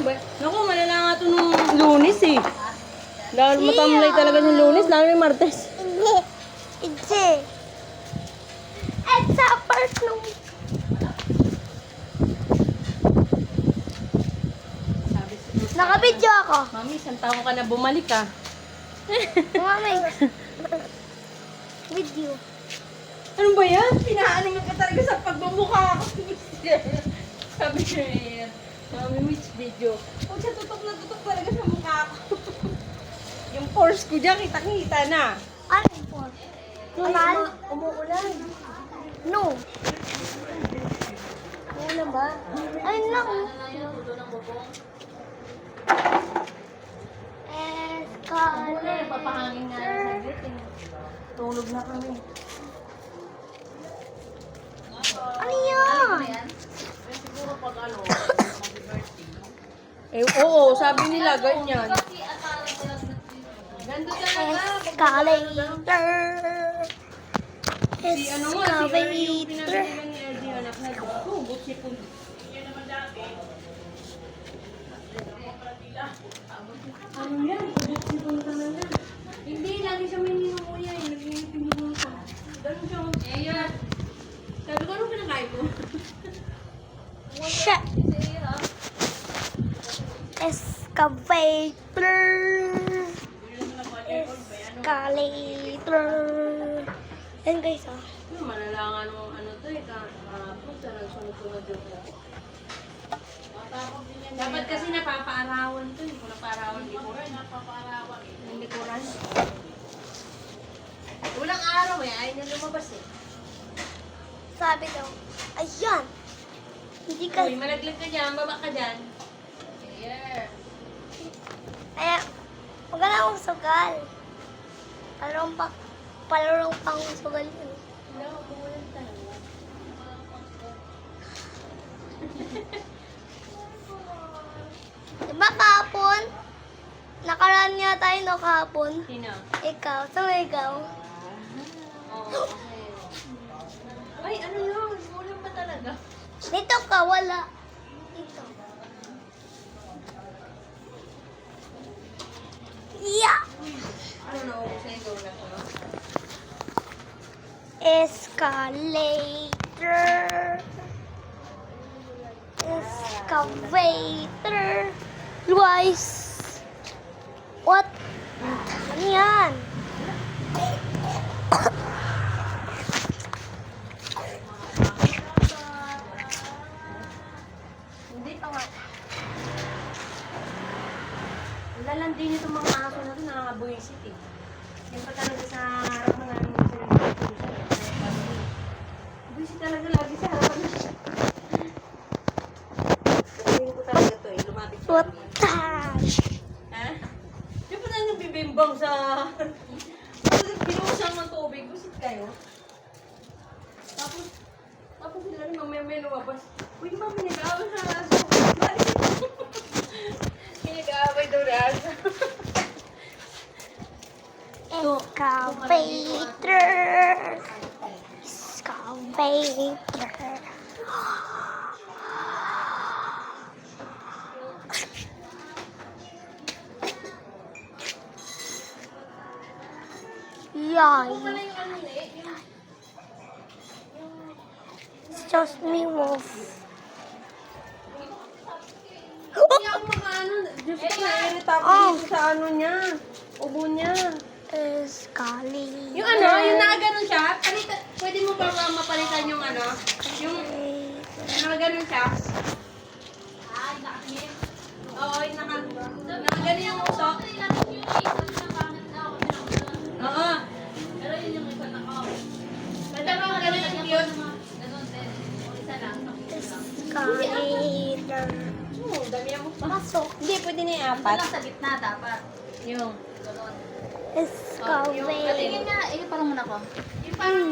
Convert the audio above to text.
ba? Naku, malala nga ito nung Lunes eh. Dahil matamlay talaga yung Lunes, lalo yung Martes. Hindi. Hindi. At sa part nung... Nakabidyo ako. Mami, isang taon ka na bumalik ah. Mami. Video. Ano ba yan? Pinaaningan ka talaga sa pagbumukha ko. Sabi niya eh. Mami, which video? Huwag siya tutok na tutok talaga sa mukha ko. Yung pores ko dyan, kita-kita na. Ano po? Normal? Umuulan. No. Umuulan ba? Ay, lang. Papahangin nga lang saglit eh. Tulog na kami. Ano yan? Siguro pag ano, eh, oo, sabi nila ganyan. Ganda talaga. Escalator. Si ano nga, si Earl yung Escalator. pinagalan ni Earl yung anak na hugot si Pun. Ano yan? Hugot si Pun talaga. Hindi, lagi siya may ninunguya eh. Nagpinipinunguya ko. Ganun siya. Ayan. Sabi ko, anong pinakain mo? Shit. Excavator. Escalator. Yan guys, oh. Malalangan mo ano to eh. Kahapon, talagang sunod-sunod yung ko. Dapat kasi napapaarawan to. Hindi ko napaarawan likuran. Yung likuran. Walang araw eh. Ayaw niya lumabas eh. Sabi daw, ayan. Hindi ka, Uy, malaglag ka dyan. Baba ka dyan. Yeah. kaya, huwag ka na akong sugal. Palarong pang sugal yun. Wala, umuulan talaga. Diba kahapon? Nakaraan niya tayo no kahapon? Sino? Ikaw, saan ikaw? Oo. Ay, ano yun? Umuulan pa talaga. Dito ka, wala. Dito. Yeah! Ano na ako sa ito na to? Escalator. Excavator. Luis. What? Ano yan? Hindi pa nga. Lalandi nito mga aso na ito, nakakabuisit eh. Yan pa talaga sa harap ng namin yung sila. Buisit talaga lagi sa harap ng Gawin ko talaga to eh, lumapit sa What? amin. Ha? Di ba tayo nagbibimbang sa... Binuusan ng tubig, buisit kayo. Tapos sila rin mamaya lumabas. Uy, mami, nag-aaway sa aso. Nag-aaway daw na aso. Excavator. Excavator. Yay. It's just me wolf. Hindi ako makaano. Diyos ko, nainit ako dito sa ano niya. Ubo niya. Escalator. Yung ano, yung nakaganon siya, pwede mo ba mapalitan yung ano? Yung nakaganon siya? Ay, nakaganon. Oo, yung nakaganon yung uso. Oo. Pero yun yung isa na ako. Pwede mo ganun yung cute. Ganun din. Isa lang. Escalator. Dami mo pa. Pasok. Hindi, pwede na yung apat. Sa gitna dapat. Yung. Escalator. Tingin nga, parang muna ko. Yung parang